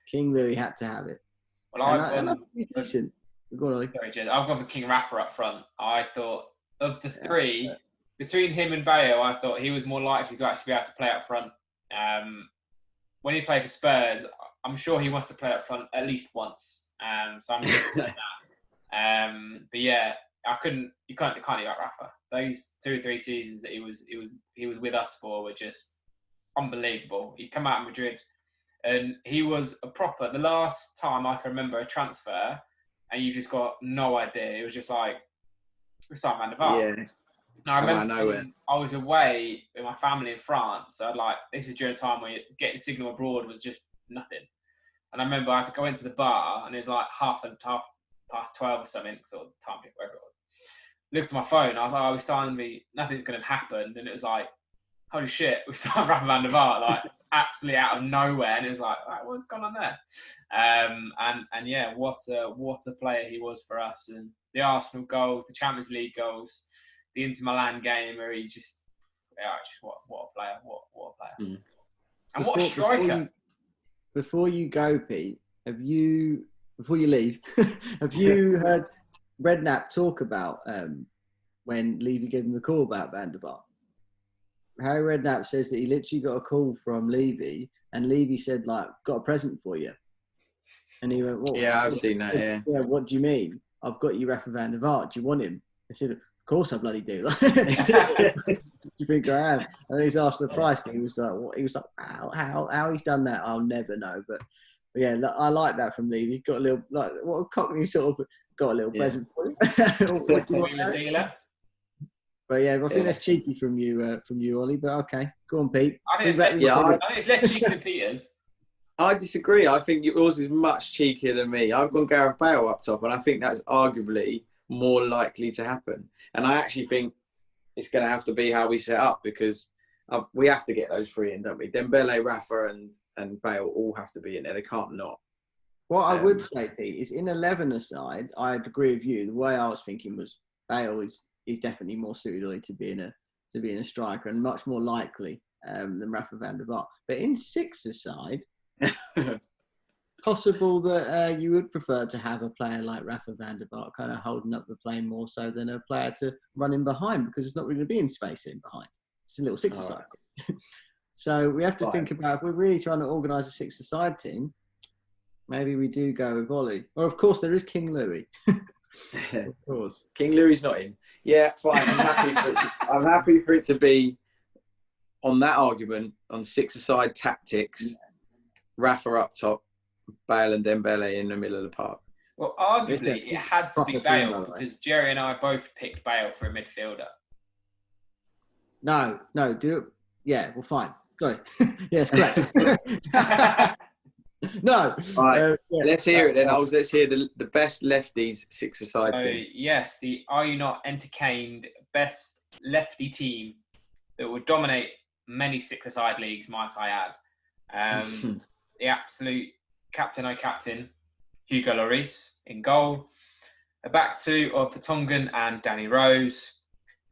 King Louis had to have it. Well, I've gone for King Rafa up front. I thought of the three, between him and Bale, I thought he was more likely to actually be able to play up front. When he played for Spurs, I'm sure he wants to play up front at least once. So I'm going to say that. But yeah, you can't leave out Rafa. Those 2 or 3 seasons that he was with us for were just unbelievable. He'd come out of Madrid and he was the last time I can remember a transfer, and you just got no idea. It was just like, we signed Van der Vaart. Yeah. Now, I remember I was away with my family in France. So this was during a time where getting signal abroad was just nothing. And I remember I had to go into the bar, and it was like half past 12 or something, sort of time, whatever it was. Looked at my phone, I was like, we signed me, nothing's going to happen. And it was like, holy shit, we signed Rafa Van der Vaart, like absolutely out of nowhere. And it was like, what's going on there? And yeah, what a player he was for us. And the Arsenal goals, the Champions League goals, the Inter Milan game, where he just what a player, what a player. And what a striker. Before you go, Pete, before you leave, have you heard Redknapp talk about when Levy gave him the call about Van der Vaart? Harry Redknapp says that he literally got a call from Levy, and Levy said, like, got a present for you. And he went, what? Yeah, I've seen that, yeah. What do you mean? I've got you Rafa Van der Vaart. Do you want him? I said, of course I bloody do. Do you think I am? And he's asked the price, and he was like, what? He was like, how he's done that, I'll never know. But yeah, I like that from Levy. Got a little, like, what a cockney sort of, got a little present for him. What do you want? But yeah, I think that's cheeky from you, Ollie. But okay, go on, Pete. I think it's less cheeky than Peter's. I disagree. I think yours is much cheekier than me. I've gone Gareth Bale up top, and I think that's arguably more likely to happen. And I actually think it's going to have to be how we set up, because we have to get those 3 in, don't we? Dembele, Rafa, and Bale all have to be in there. They can't not. What I would say, Pete, is in 11-a-side, I'd agree with you. The way I was thinking was Bale is definitely more suited to being a striker, and much more likely than Rafa Van der Vaart. But in 6-a-side, possible that you would prefer to have a player like Rafa Van der Vaart kind of holding up the play more so than a player to run in behind, because it's not really going to be in space in behind. It's a little 6-a-side. Right. So we have to think about, if we're really trying to organise a 6-a-side team, maybe we do go with Ollie. Or of course there is King Louis. Of course. King Louis not in. Yeah, fine. I'm happy for it to be on that argument, on 6-a-side tactics, Rafa up top, Bale and Dembele in the middle of the park. Well, arguably, it had to be Bale, because Jerry and I both picked Bale for a midfielder. No, do it. Yeah, well, fine. Sorry. Yes, correct. No. All right, let's hear it then. Let's hear the best lefties 6-a-side team. Yes, the Are You Not Entertained best lefty team that would dominate many 6-a-side leagues, might I add. The absolute captain, Hugo Lloris in goal. A back two of Vertonghen and Danny Rose.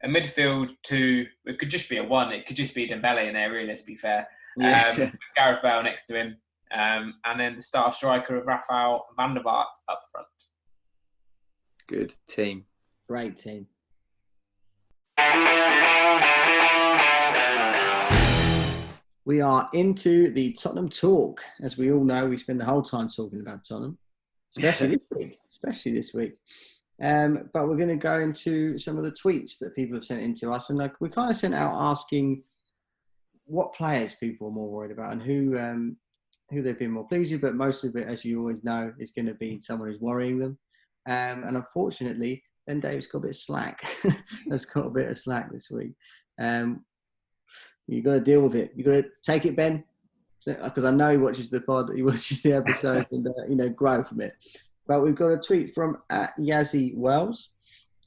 a midfield two. It could just be a one. It could just be Dembele in there, really, to be fair. Yeah. With Gareth Bale next to him. And then the star striker of Rafael van der Vaart up front. Good team. Great team. We are into the Tottenham Talk. As we all know, we spend the whole time talking about Tottenham, especially this week. But we're going to go into some of the tweets that people have sent in to us. And we kind of sent out asking what players people are more worried about and who they've been more pleased with. But most of it, as you always know, is going to be someone who's worrying them. And unfortunately, Ben Davis got a bit of slack. Has got a bit of slack this week. You've got to deal with it. You've got to take it, Ben, because I know he watches the pod, he watches the episode and, grow from it. But we've got a tweet from @Yazzie Wells,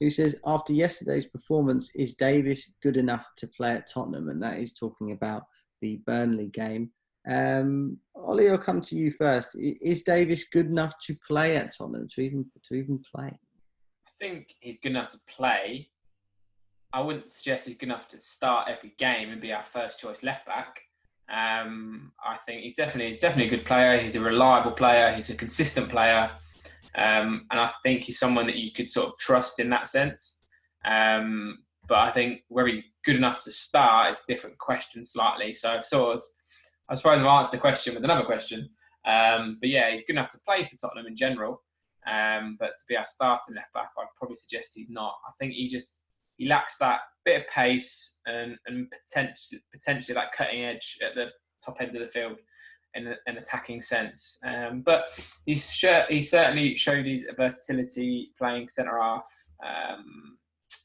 who says, after yesterday's performance, is Davis good enough to play at Tottenham? And that is talking about the Burnley game. Ollie, I'll come to you first. Is Davis good enough to play at Tottenham, to even play? I think he's good enough to play. I wouldn't suggest he's good enough to start every game and be our first choice left back. I think he's definitely a good player. He's a reliable player. He's a consistent player. And I think he's someone that you could sort of trust in that sense. But I think whether he's good enough to start is a different question slightly. So I suppose I've answered the question with another question. But yeah, he's good enough to play for Tottenham in general. But to be our starting left back, I'd probably suggest he's not. I think he lacks that bit of pace and potentially that cutting edge at the top end of the field in an attacking sense. But he certainly showed his versatility playing centre half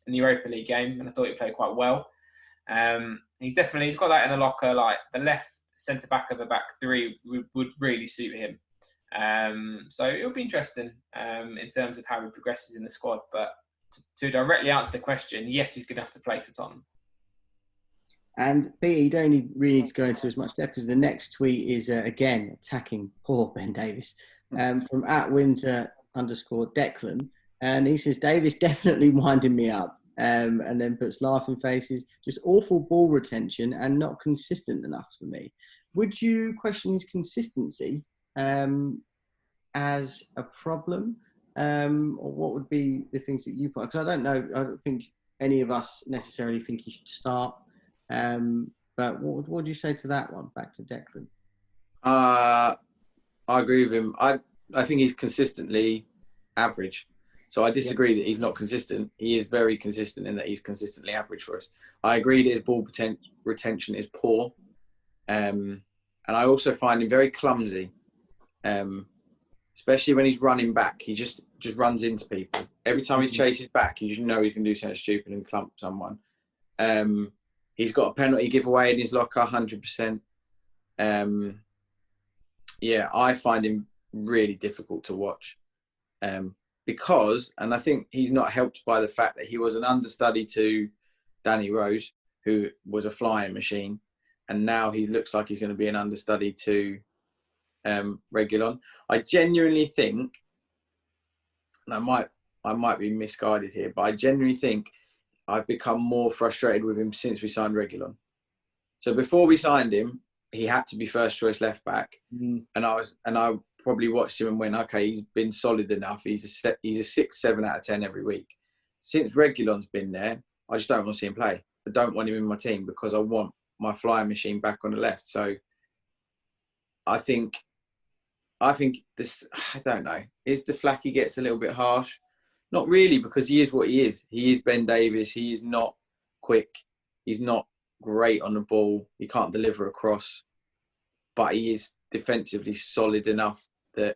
in the Europa League game, and I thought he played quite well. He's got that in the locker. Like the left centre back of the back three would really suit him. So it'll be interesting in terms of how he progresses in the squad. But to directly answer the question, yes, he's good enough to play for Tottenham. And Peter, you don't really need to go into as much depth because the next tweet is, again, attacking poor Ben Davis from @Windsor_Declan. And he says, Davis definitely winding me up. And then puts laughing faces, just awful ball retention and not consistent enough for me. Would you question his consistency as a problem? Or what would be the things that you put? Because I don't think any of us necessarily think he should start. But what would you say to that one? Back to Declan. I agree with him. I think he's consistently average. So I disagree that he's not consistent. He is very consistent in that he's consistently average for us. I agree that his ball retention is poor. And I also find him very clumsy. Especially when he's running back. He just runs into people. Every time he chases back, you just know he's going to do something stupid and clump someone. He's got a penalty giveaway in his locker, 100%. I find him really difficult to watch. Because, and I think he's not helped by the fact that he was an understudy to Danny Rose, who was a flying machine. And now he looks like he's going to be an understudy to Reguilon. I genuinely think, and I might be misguided here, but I genuinely think I've become more frustrated with him since we signed Reguilon. So before we signed him, he had to be first choice left back, and I probably watched him and went, okay, he's been solid enough. He's a 6, 7 out of 10 every week. Since Reguilon's been there, I just don't want to see him play. I don't want him in my team because I want my flying machine back on the left. So I think this, I don't know, is the flack he gets a little bit harsh? Not really, because he is what he is. He is Ben Davis. He is not quick. He's not great on the ball. He can't deliver a cross, but he is defensively solid enough that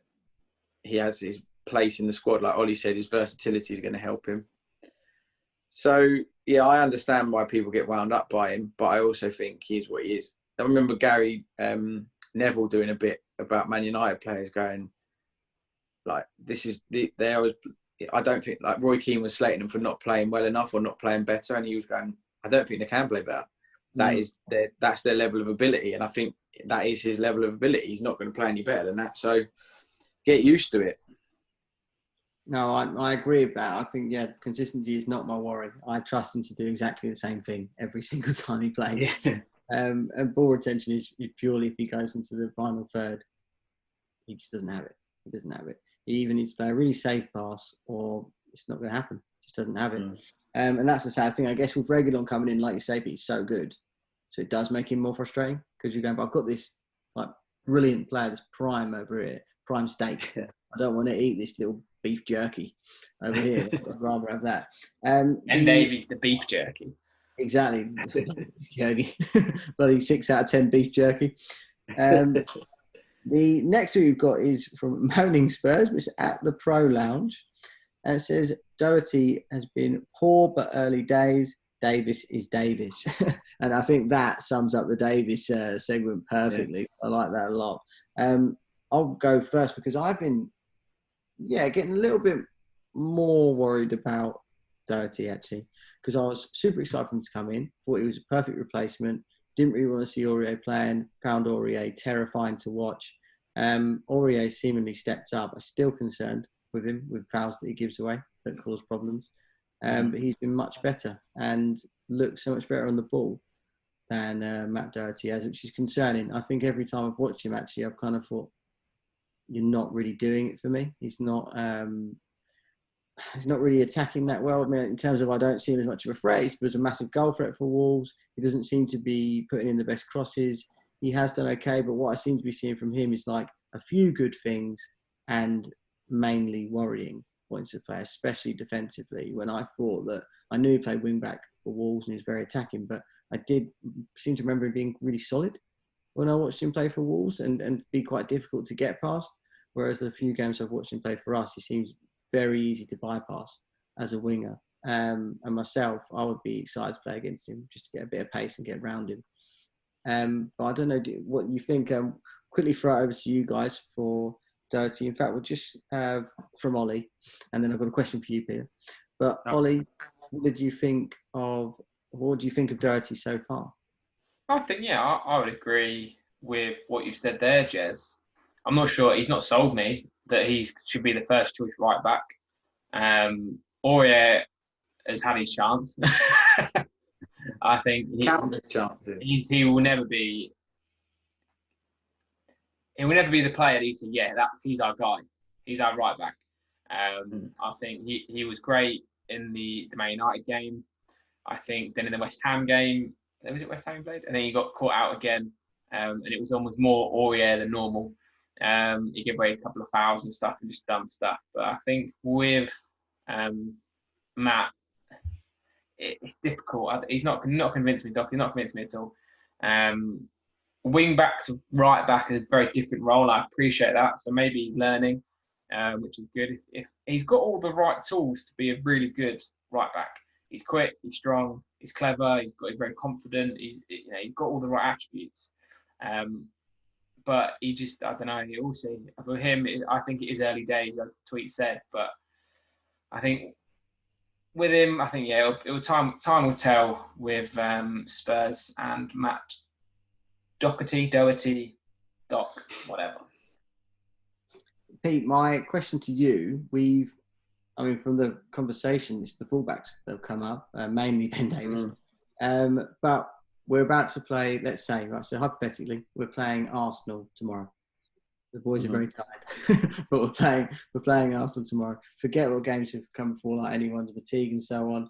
he has his place in the squad. Like Ollie said, his versatility is going to help him. So, yeah, I understand why people get wound up by him, but I also think he is what he is. I remember Gary Neville doing a bit about Man United players going, like, I don't think, like, Roy Keane was slating them for not playing well enough or not playing better, and he was going, I don't think they can play better. That's their level of ability, and I think that is his level of ability. He's not going to play any better than that, so get used to it. No, I agree with that. I think, consistency is not my worry. I trust him to do exactly the same thing every single time he plays. Yeah. And ball retention is purely if he goes into the final third, he just doesn't have it. He doesn't have it. He either needs to play a really safe pass or it's not going to happen. He just doesn't have it. And that's the sad thing. I guess with Reguilon coming in, like you say, but he's so good. So it does make him more frustrating because you're going, but I've got this like brilliant player, this prime over here, prime steak. I don't want to eat this little beef jerky over here. I'd rather have that. And Davies, the beef jerky. Exactly. Jerky. Bloody 6 out of 10 beef jerky. The next one we've got is from Moaning Spurs, which is at the Pro Lounge. And it says, Doherty has been poor but early days. Davis is Davis. And I think that sums up the Davis segment perfectly. Yeah. I like that a lot. I'll go first because I've been, getting a little bit more worried about Doherty, actually, because I was super excited for him to come in. Thought he was a perfect replacement. Didn't really want to see Aurier playing. Found Aurier terrifying to watch. Aurier seemingly stepped up. I'm still concerned with him, with fouls that he gives away that cause problems. But he's been much better and looks so much better on the ball than Matt Doherty has, which is concerning. I think every time I've watched him, actually, I've kind of thought, you're not really doing it for me. He's not really attacking that well. I mean, in terms of, I don't see him as much of a threat. He was a massive goal threat for Wolves. He doesn't seem to be putting in the best crosses. He has done okay, but what I seem to be seeing from him is like a few good things and mainly worrying points of play, especially defensively. When I thought that I knew he played wing back for Wolves and he was very attacking, but I did seem to remember him being really solid when I watched him play for Wolves and be quite difficult to get past. Whereas the few games I've watched him play for us, he seems very easy to bypass as a winger. And myself, I would be excited to play against him just to get a bit of pace and get around him. But I don't know what you think. Quickly throw it over to you guys for Doherty. In fact, we'll just from Ollie, and then I've got a question for you, Peter. But Ollie, what do you think of Doherty so far? I think, I would agree with what you've said there, Jez. I'm not sure. He's not sold me that he should be the first choice right back. Aurier has had his chance. I think countless chances. He will never be. He will never be the player that he said, he's our guy. He's our right back. I think he was great in the Man United game. I think then in the West Ham game, was it West Ham played? And then he got caught out again. And it was almost more Aurier than normal. He gave away a couple of fouls and stuff and just dumb stuff. But I think with Matt, it's difficult. He's not convinced me, Doc. He's not convinced me at all. Wing back to right back is a very different role. I appreciate that. So maybe he's learning, which is good. If he's got all the right tools to be a really good right back. He's quick, he's strong, he's clever, he's very confident. He's got all the right attributes. But he just, I don't know, we'll see. For him, I think it is early days, as the tweet said. But I think with him, time will tell with Spurs and Matt Doherty, Doc, whatever. Pete, my question to you, from the conversation, it's the fullbacks that have come up, mainly Ben Davis. But we're about to play, let's say, right, so hypothetically, we're playing Arsenal tomorrow. The boys are very tired, but we're playing Arsenal tomorrow. Forget what games have come before, like anyone's fatigue and so on.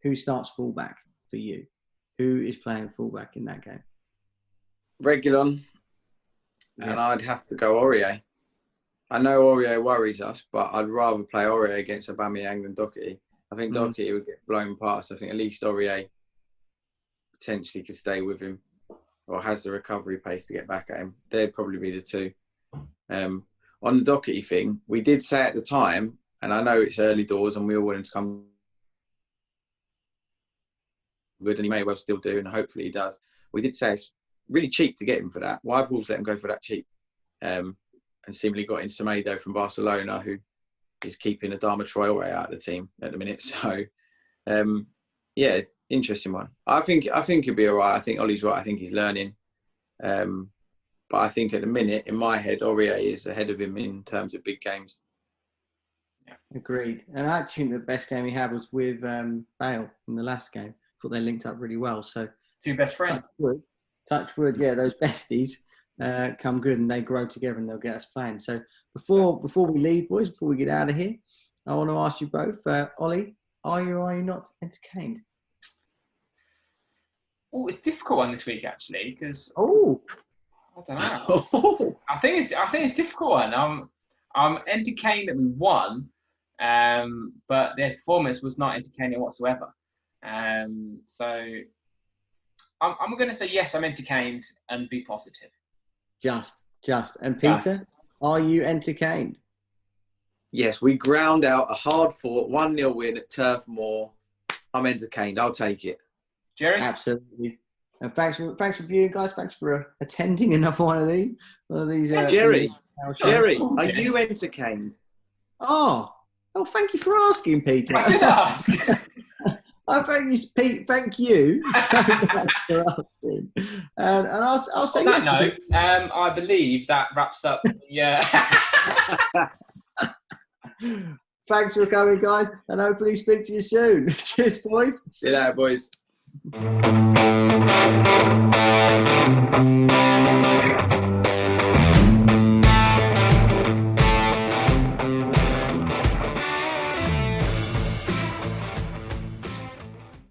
Who starts fullback for you? Who is playing fullback in that game? Reguilon, and I'd have to go Aurier. I know Aurier worries us, but I'd rather play Aurier against Aubameyang than Doherty. I think Doherty would get blown past. I think at least Aurier potentially could stay with him or has the recovery pace to get back at him. They'd probably be the two. On the Doherty thing, we did say at the time, and I know it's early doors and we all want him to come good, and he may well still do, and hopefully he does. We did say it's really cheap to get him for that. Why have Wolves let him go for that cheap? And seemingly got in Semedo from Barcelona, who is keeping Adama Traore out of the team at the minute. So, interesting one. I think he'll be all right. I think Ollie's right. I think he's learning. But I think at the minute, in my head, Aurier is ahead of him in terms of big games. Agreed. And I actually think the best game he had was with Bale in the last game. Thought they linked up really well. So 2 best friends. Touch wood, yeah, those besties come good and they grow together and they'll get us playing. So before we leave, boys, before we get out of here, I want to ask you both, Ollie, are you or are you not entertained? Oh, it's a difficult one this week actually because I don't know. I think it's a difficult one. I'm entertained that we won, but their performance was not entertaining whatsoever. So I'm going to say yes. I'm entertained and be positive. Just. And Peter, are you entertained? Yes, we ground out a hard-fought 1-0 win at Turf Moor. I'm entertained. I'll take it. Jerry? Absolutely. And thanks for viewing, guys. Thanks for attending another one of these. Jerry, are you entertained? Oh, thank you for asking, Peter. I did ask. I thank you, Pete. Thank you so much for asking. And I'll say on that note, I believe that wraps up. Yeah. Thanks for coming, guys, and hopefully speak to you soon. Cheers, boys. See you later, boys.